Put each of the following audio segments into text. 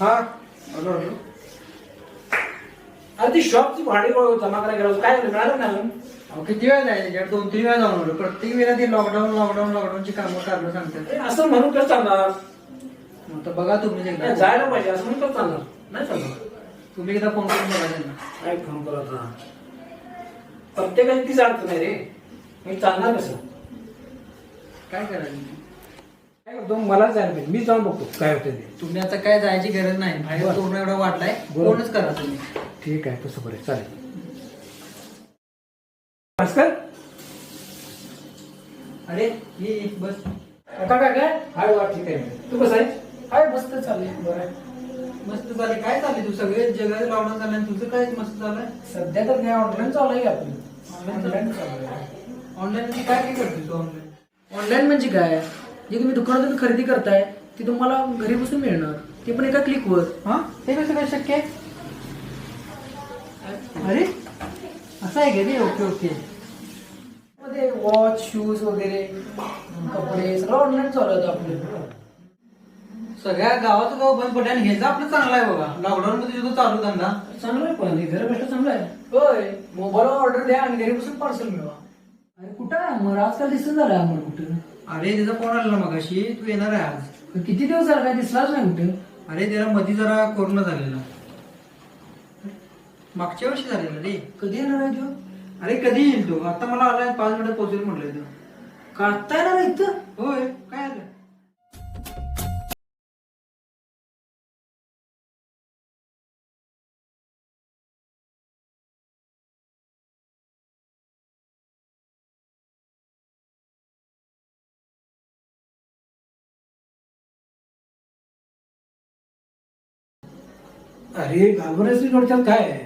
हा अरे ती शॉपची भाडी जमा करायला गेलो काय मिळालं ना अहो किती वेळ जायचं 2-3 वेळा जाऊन आलो. प्रत्येक वेळा ते लॉकडाऊनची कामं काढलं सांगतात. असं म्हणून कसं चालणार तर बघा तुम्ही एकदा जायला पाहिजे असं म्हणून कसं चालणार नाही चालणार. तुम्ही एकदा फोन करून बघा त्यांना. काय फोन करत ना प्रत्येकाची तीच अडचण आहे रे मी चालणार कसं काय करायचं काय करतो मला जायला पाहिजे मी जाऊन बघतो काय होतं ते. तुम्ही आता काय जायची गरज नाही. बाहेर बरं. कोरोना एवढा वाढलाय बरं. कोणच करा तुम्ही. ठीक आहे तसं बरं चालेल. भास्कर अरे ये बस. आता काय काय हाय वा ठीक आहे तू कसं आहे काय मस्त चाललंय. बरं मस्त चाललंय. काय चाललंय तू सगळे जगात लॉकडाऊन झालंय आणि तुझं काय मस्त चाललंय. सध्या तर नाही ऑनलाईन चालू आहे आपलं ऑनलाईन ऑनलाईन म्हणजे काय काय करतोय तू ऑनलाईन. ऑनलाईन म्हणजे काय जे तुम्ही दुकानातून खरेदी करताय ते तुम्हाला घरी बसून मिळणार ते पण एका क्लिकवर. हा ते कसं काय शक्य आहे. अरे असं आहे का ते. Okay okay. मध्ये वॉच शूज वगैरे कपडे सगळं ऑनलाईन चालू होतं आपलं. सगळ्या गावाचं गाव बंद पडलं आणि ह्याचा आपलं चांगला आहे बघा. लॉकडाऊन मध्ये जो चालू धंदा चांगलं आहे पण घर बसलं चांगलं आहे. होय मोबाईलवर ऑर्डर द्या आणि घरी बसून पार्सल मिळवा. अरे कुठं आहे मग आजकाल दिसत झालं आम्हाला कुठं. अरे त्याचा फोन आला ना मगाशी तू येणार आहे आज. पण किती दिवस झाला काय दिसलाच नाही कुठं. अरे त्याला मध्ये जरा कोरोना झालेला. मागच्या वर्षी झालेला रे. कधी येणार आहे तो. अरे कधी येईल तो. आता मला आलाय 5 मिनिटात पोहोचेल म्हटलंय तो. का आत्ता येणार आहे इथं. होय काय आलं. अरे घाबरायची थोडक्यात काय आहे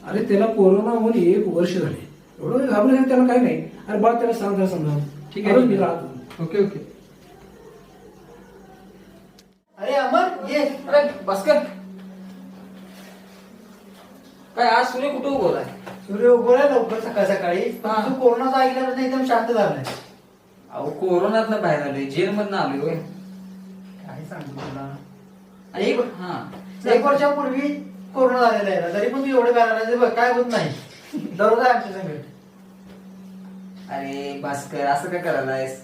अरे त्याला कोरोना होऊन 1 वर्ष झाले एवढं घाबरायचं त्याला काय नाही. अरे बाळ त्याला सांग समजा ठीक आहे. मी राहतो. Okay okay. अरे अमर ये. अरे भास्कर काय आज सूर्य कुठं उभं आहे. सूर्य उगवलाय लवकर सकाळ सकाळी. हा. तू कोरोनाचा ऐकल्यापासून एकदम शांत झालाय. अहो कोरोनात बाहेर आलोय जेल मधनं आलोय. काय सांगू तुला. एक हा 1 वर्षापूर्वी कोरोना झालेला आहे तरी पण तू एवढं करायला बघ काय होत नाही. दररोज आहे आमच्या संगत. अरे भास्कर असं काय करायलायस.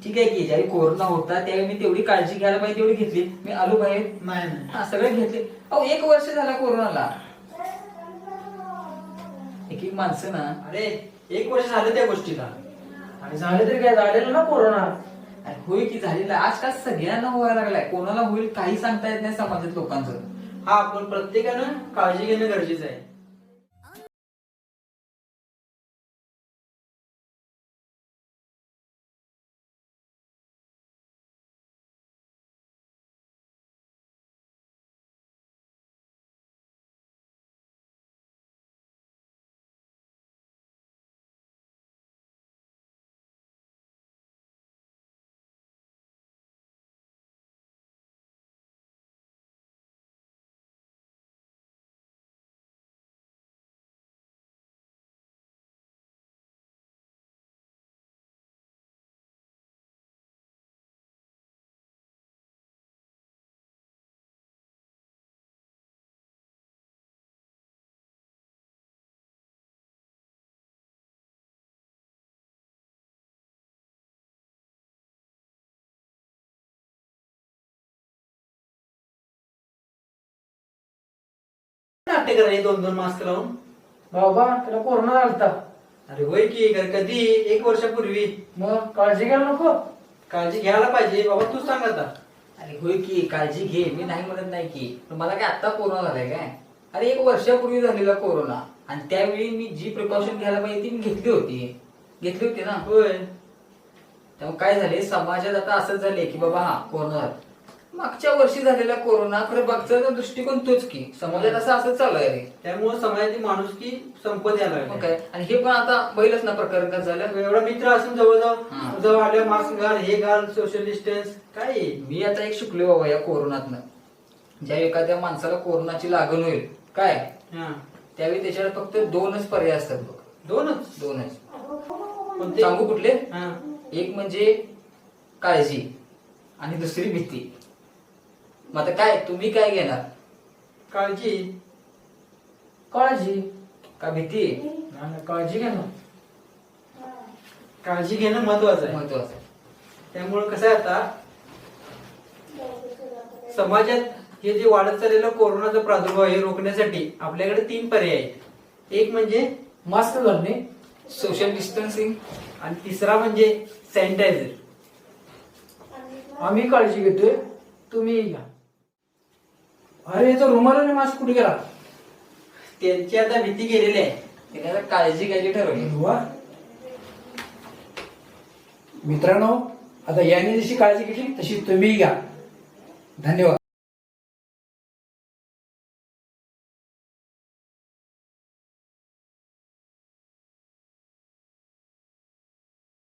ठीक आहे की ज्यावेळी कोरोना होता त्यावेळी मी तेवढी काळजी घ्यायला पाहिजे तेवढी घेतली. मी आलो बाहेर नाही नाही. हा सगळे घेतले. अहो 1 वर्ष झाला कोरोनाला. एक माणसं ना अरे 1 वर्ष झालं त्या गोष्टीला. आणि झाले तरी काय झालेलं ना कोरोना. अरे होय की झालेलं आहे. आजकाल सगळ्यांना व्हायला लागलाय. कोणाला होईल काही सांगता येत नाही समाजात लोकांचं. हा आपण प्रत्येकानं काळजी घेणं गरजेचं आहे. नाट्य करायचे 2-2 मास्क लावून. बाबा त्याला कोरोना झालता. अरे होय की कधी 1 वर्षापूर्वी. मग काळजी घ्यायला नको. काळजी घ्यायला पाहिजे बाबा. तू सांग आता. अरे होय की काळजी घे. मी नाही म्हणत नाही की. पण मला काय आता कोरोना झालाय काय. अरे 1 वर्षापूर्वी झालेला कोरोना आणि त्यावेळी मी जी प्रिकॉशन घ्यायला पाहिजे ती मी घेतली होती ना. होय. त्यामुळे काय झाले समाजात आता असंच झाले की बाबा हा कोरोना झाला. मागच्या वर्षी झालेला कोरोना खरं बघचा दृष्टिकोन तोच की समाजात असं चालू आहे रे. त्यामुळे समाजाची माणुसकी संपत यायला मग लागली. काय आणि हे पण आता बैलच ना प्रकार कसं झालं. एवढा मित्र असून जवळ हा. जवळ आल्या मास्क घाल हे घाल सोशल डिस्टन्स काय आहे? मी आता एक शिकलोय बाबा या कोरोनातनं. ज्या एखाद्या माणसाला कोरोनाची लागण होईल काय हा. त्यावेळी त्याच्यावर फक्त 2च पर्याय असतात बघ. 2च. 2च सांगू कुठले. हा. एक म्हणजे काळजी आणि दुसरी भीती. मग आता काय तुम्ही काय घेणार? काळजी काळजी का भीती? नाही, नाही, काळजी घ्या ना. काळजी घेणं महत्वाचं आहे. महत्वाचं. त्यामुळे कसं आहे आता समाजात हे जे वाढत चाललेलं कोरोनाचा प्रादुर्भाव हे रोखण्यासाठी आपल्याकडे 3 पर्याय आहेत. एक म्हणजे मास्क घालणे. Social distancing. आणि तिसरा म्हणजे सॅनिटायझर. आम्ही काळजी घेतोय, तुम्ही घ्या. अरे याचा रुमाल आणि मास्क कुठे गेला? त्यांची आता भीती गेलेली आहे. त्याने आता काळजी घ्यायची ठरवली. वा. मित्रांनो, आता याने जशी काळजी घेतली तशी तुम्ही घ्या. धन्यवाद.